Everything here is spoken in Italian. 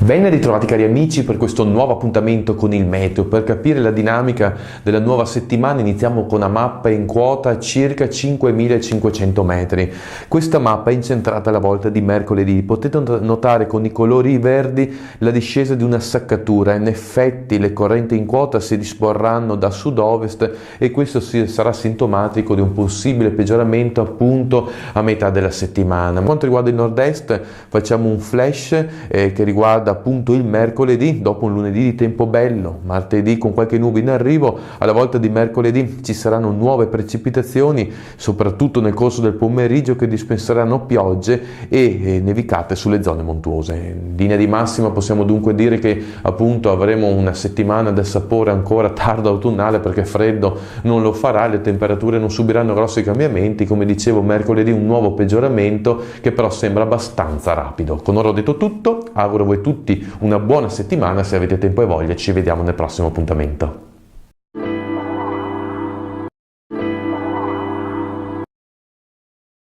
Ben ritrovati cari amici per questo nuovo appuntamento con il meteo. Per capire la dinamica della nuova settimana iniziamo con una mappa in quota a circa 5.500 metri. Questa mappa è incentrata alla volta di mercoledì. Potete notare con i colori verdi la discesa di una saccatura. In effetti le correnti in quota si disporranno da sud-ovest e questo sarà sintomatico di un possibile peggioramento appunto a metà della settimana. Per quanto riguarda il nord-est facciamo un flash che riguarda appunto il mercoledì. Dopo un lunedì di tempo bello, martedì con qualche nube in arrivo, alla volta di mercoledì ci saranno nuove precipitazioni, soprattutto nel corso del pomeriggio, che dispenseranno piogge e nevicate sulle zone montuose. In linea di massima possiamo dunque dire che appunto avremo una settimana del sapore ancora tardo autunnale, perché freddo non lo farà, le temperature non subiranno grossi cambiamenti. Come dicevo, mercoledì un nuovo peggioramento che però sembra abbastanza rapido. Con ora ho detto tutto, auguro a voi tutti una buona settimana. Se avete tempo e voglia ci vediamo nel prossimo appuntamento.